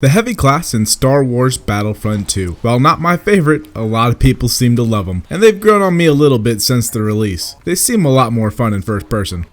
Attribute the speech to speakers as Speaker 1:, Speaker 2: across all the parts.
Speaker 1: The heavy class in Star Wars Battlefront 2. While not my favorite, a lot of people seem to love them, and they've grown on me a little bit since the release. They seem a lot more fun in first person.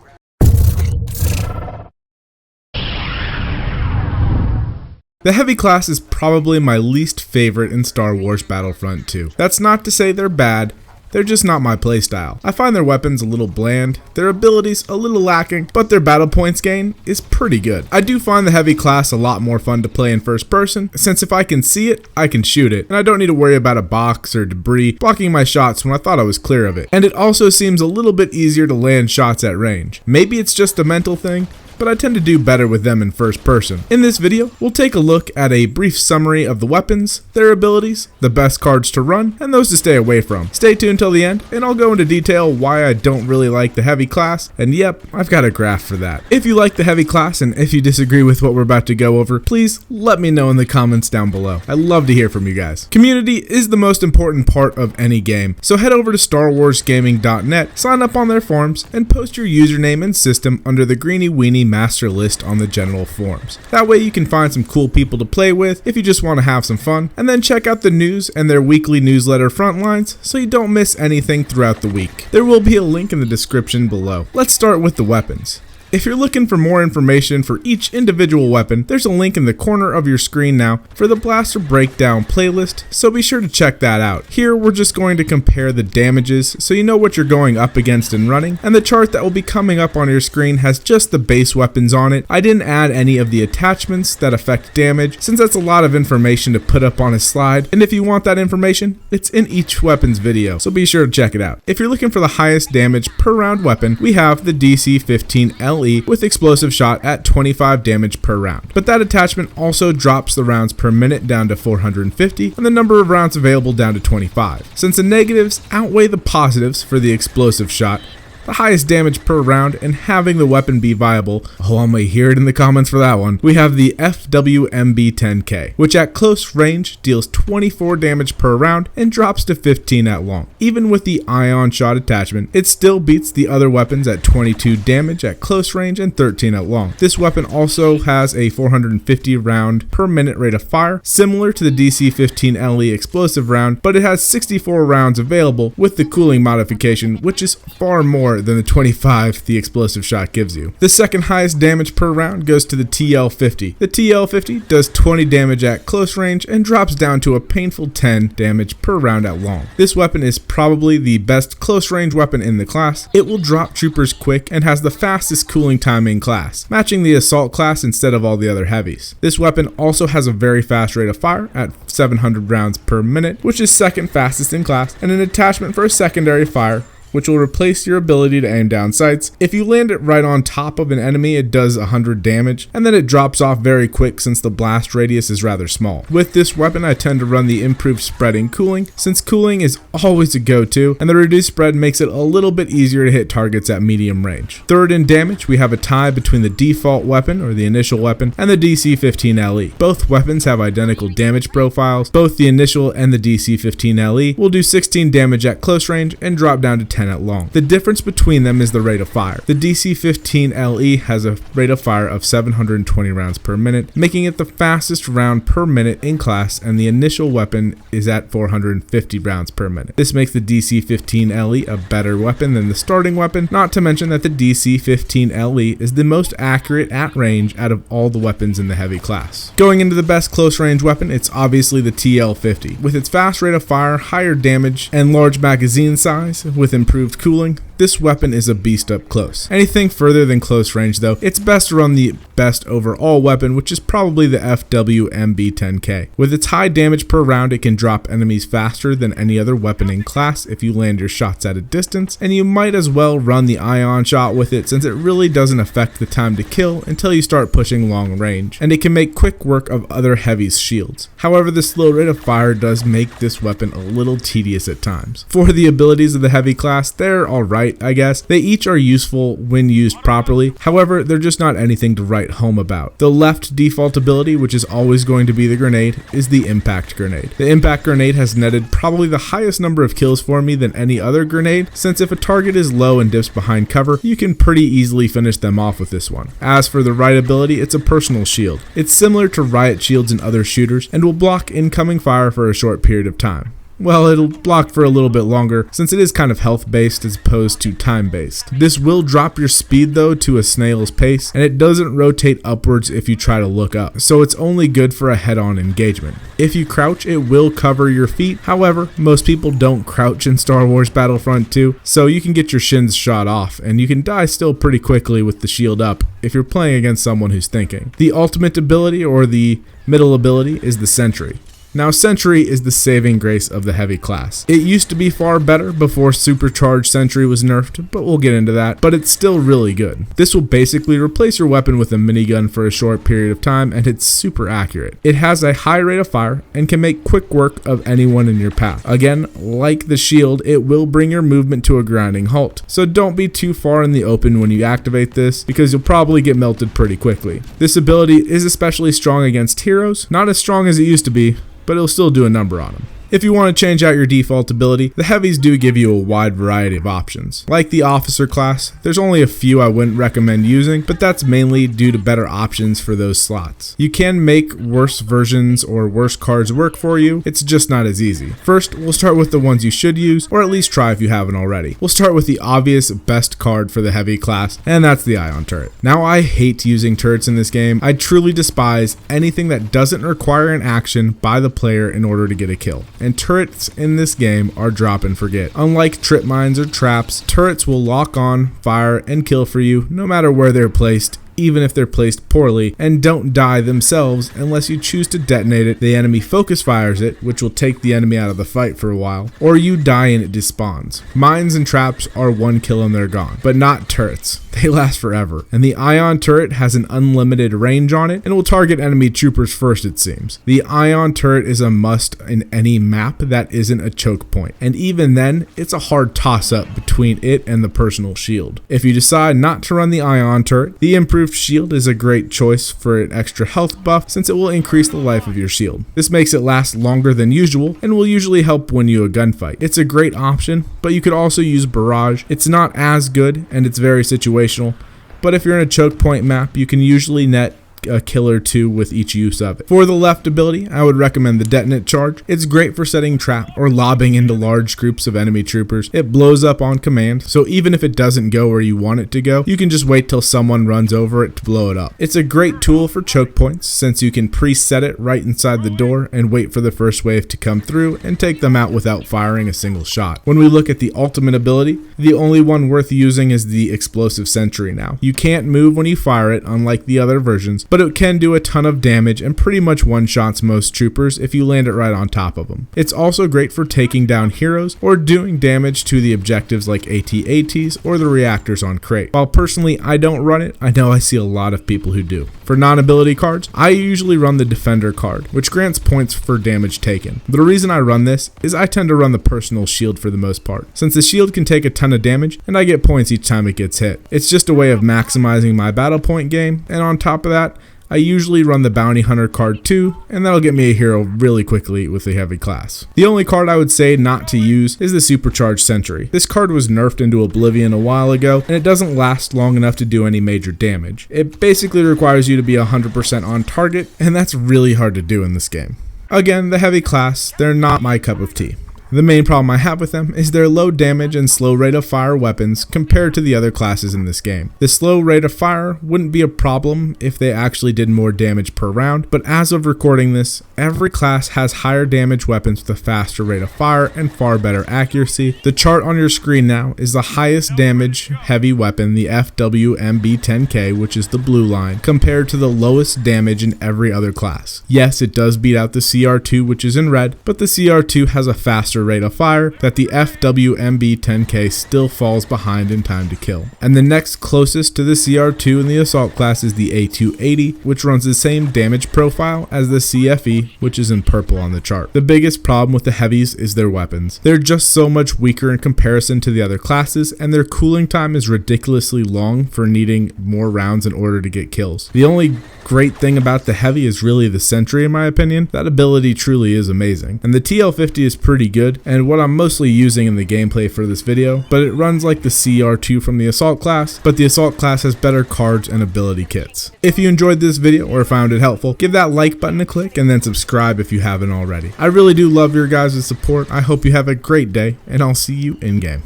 Speaker 1: The heavy class is probably my least favorite in Star Wars Battlefront 2. That's not to say they're bad. They're just not my playstyle. I find their weapons a little bland, their abilities a little lacking, but their battle points gain is pretty good. I do find the heavy class a lot more fun to play in first person, since if I can see it, I can shoot it, and I don't need to worry about a box or debris blocking my shots when I thought I was clear of it. And it also seems a little bit easier to land shots at range. Maybe it's just a mental thing, but I tend to do better with them in first person. In this video, we'll take a look at a brief summary of the weapons, their abilities, the best cards to run, and those to stay away from. Stay tuned till the end, and I'll go into detail why I don't really like the heavy class, and yep, I've got a graph for that. If you like the heavy class, and if you disagree with what we're about to go over, please let me know in the comments down below. I love to hear from you guys. Community is the most important part of any game, so head over to StarWarsGaming.net, sign up on their forums, and post your username and system under the greeny weeny master list on the general forums. That way you can find some cool people to play with if you just want to have some fun, and then check out the news and their weekly newsletter Frontlines so you don't miss anything throughout the week. There will be a link in the description below. Let's start with the weapons. If you're looking for more information for each individual weapon, there's a link in the corner of your screen now for the Blaster Breakdown playlist, so be sure to check that out. Here we're just going to compare the damages so you know what you're going up against in running, and the chart that will be coming up on your screen has just the base weapons on it. I didn't add any of the attachments that affect damage, since that's a lot of information to put up on a slide, and if you want that information, it's in each weapon's video, so be sure to check it out. If you're looking for the highest damage per round weapon, we have the DC-15LE with explosive shot at 25 damage per round. But that attachment also drops the rounds per minute down to 450 and the number of rounds available down to 25. Since the negatives outweigh the positives for the explosive shot, the highest damage per round, and having the weapon be viable, oh, I may hear it in the comments for that one, we have the FWMB10K, which at close range deals 24 damage per round and drops to 15 at long. Even with the ion shot attachment, it still beats the other weapons at 22 damage at close range and 13 at long. This weapon also has a 450 round per minute rate of fire, similar to the DC-15LE explosive round, but it has 64 rounds available with the cooling modification, which is far more than the 25 the explosive shot gives you. The second highest damage per round goes to the TL50. The TL50 does 20 damage at close range and drops down to a painful 10 damage per round at long. This weapon is probably the best close range weapon in the class. It will drop troopers quick and has the fastest cooling time in class, matching the assault class instead of all the other heavies. This weapon also has a very fast rate of fire at 700 rounds per minute, which is second fastest in class, and an attachment for a secondary fire, which will replace your ability to aim down sights. If you land it right on top of an enemy, it does 100 damage, and then it drops off very quick since the blast radius is rather small. With this weapon, I tend to run the improved spreading cooling, since cooling is always a go-to, and the reduced spread makes it a little bit easier to hit targets at medium range. Third in damage, we have a tie between the default weapon, or the initial weapon, and the DC-15LE. Both weapons have identical damage profiles. Both the initial and the DC-15LE will do 16 damage at close range and drop down to 10 at long. The difference between them is the rate of fire. The DC-15LE has a rate of fire of 720 rounds per minute, making it the fastest round per minute in class, and the initial weapon is at 450 rounds per minute. This makes the DC-15LE a better weapon than the starting weapon, not to mention that the DC-15LE is the most accurate at range out of all the weapons in the heavy class. Going into the best close range weapon, it's obviously the TL50. With its fast rate of fire, higher damage, and large magazine size, with improved cooling, this weapon is a beast up close. Anything further than close range though, it's best to run the best overall weapon, which is probably the FWMB10K. With its high damage per round, it can drop enemies faster than any other weapon in class if you land your shots at a distance, and you might as well run the ion shot with it since it really doesn't affect the time to kill until you start pushing long range, and it can make quick work of other heavies' shields. However, the slow rate of fire does make this weapon a little tedious at times. For the abilities of the heavy class, they're alright, right, I guess. They each are useful when used properly, however, they're just not anything to write home about. The left default ability, which is always going to be the grenade, is the impact grenade. The impact grenade has netted probably the highest number of kills for me than any other grenade, since if a target is low and dips behind cover, you can pretty easily finish them off with this one. As for the right ability, it's a personal shield. It's similar to riot shields in other shooters, and will block incoming fire for a short period of time. Well, it'll block for a little bit longer since it is kind of health based as opposed to time based. This will drop your speed though to a snail's pace, and it doesn't rotate upwards if you try to look up, so it's only good for a head-on engagement. If you crouch, it will cover your feet. However, most people don't crouch in Star Wars Battlefront 2, so you can get your shins shot off, and you can die still pretty quickly with the shield up if you're playing against someone who's thinking. The ultimate ability, or the middle ability, is the Sentry. Now, Century is the saving grace of the heavy class. It used to be far better before Supercharged Century was nerfed, but we'll get into that, but it's still really good. This will basically replace your weapon with a minigun for a short period of time, and it's super accurate. It has a high rate of fire and can make quick work of anyone in your path. Again, like the shield, it will bring your movement to a grinding halt, so don't be too far in the open when you activate this, because you'll probably get melted pretty quickly. This ability is especially strong against heroes, not as strong as it used to be, but it'll still do a number on them. If you want to change out your default ability, the heavies do give you a wide variety of options. Like the officer class, there's only a few I wouldn't recommend using, but that's mainly due to better options for those slots. You can make worse versions or worse cards work for you, it's just not as easy. First, we'll start with the ones you should use, or at least try if you haven't already. We'll start with the obvious best card for the heavy class, and that's the ion turret. Now, I hate using turrets in this game. I truly despise anything that doesn't require an action by the player in order to get a kill. And turrets in this game are drop and forget. Unlike trip mines or traps, turrets will lock on, fire, and kill for you no matter where they're placed, even if they're placed poorly, and don't die themselves unless you choose to detonate it, the enemy focus fires it, which will take the enemy out of the fight for a while, or you die and it despawns. Mines and traps are one kill and they're gone, but not turrets. They last forever, and the ion turret has an unlimited range on it and will target enemy troopers first, it seems. The ion turret is a must in any map that isn't a choke point, and even then, it's a hard toss-up between it and the personal shield. If you decide not to run the ion turret, the improved shield is a great choice for an extra health buff since it will increase the life of your shield. This makes it last longer than usual and will usually help win you a gunfight. It's a great option, but you could also use barrage. It's not as good and it's very situational, but if you're in a choke point map, you can usually net a kill or two with each use of it. For the left ability, I would recommend the detonate charge. It's great for setting trap or lobbing into large groups of enemy troopers. It blows up on command, so even if it doesn't go where you want it to go, you can just wait till someone runs over it to blow it up. It's a great tool for choke points since you can preset it right inside the door and wait for the first wave to come through and take them out without firing a single shot. When we look at the ultimate ability, the only one worth using is the explosive sentry now. You can't move when you fire it, unlike the other versions, but it can do a ton of damage and pretty much one-shots most troopers if you land it right on top of them. It's also great for taking down heroes or doing damage to the objectives like AT-ATs or the reactors on crate. While personally I don't run it, I know I see a lot of people who do. For non-ability cards, I usually run the defender card, which grants points for damage taken. The reason I run this is I tend to run the personal shield for the most part, since the shield can take a ton of damage and I get points each time it gets hit. It's just a way of maximizing my battle point game, and on top of that, I usually run the Bounty Hunter card too, and that'll get me a hero really quickly with a heavy class. The only card I would say not to use is the Supercharged Century. This card was nerfed into oblivion a while ago, and it doesn't last long enough to do any major damage. It basically requires you to be 100% on target, and that's really hard to do in this game. Again, the heavy class, they're not my cup of tea. The main problem I have with them is their low damage and slow rate of fire weapons compared to the other classes in this game. The slow rate of fire wouldn't be a problem if they actually did more damage per round, but as of recording this, every class has higher damage weapons with a faster rate of fire and far better accuracy. The chart on your screen now is the highest damage heavy weapon, the FWMB-10K, which is the blue line, compared to the lowest damage in every other class. Yes, it does beat out the CR2, which is in red, but the CR2 has a faster rate of fire that the FWMB-10K still falls behind in time to kill. And the next closest to the CR2 in the assault class is the A280, which runs the same damage profile as the CFE, which is in purple on the chart. The biggest problem with the heavies is their weapons. They're just so much weaker in comparison to the other classes, and their cooling time is ridiculously long for needing more rounds in order to get kills. The only great thing about the heavy is really the Sentry, in my opinion. That ability truly is amazing. And the TL50 is pretty good, and what I'm mostly using in the gameplay for this video, but it runs like the CR2 from the assault class, but the assault class has better cards and ability kits. If you enjoyed this video or found it helpful, give that like button a click and then subscribe if you haven't already. I really do love your guys' support. I hope you have a great day, and I'll see you in game.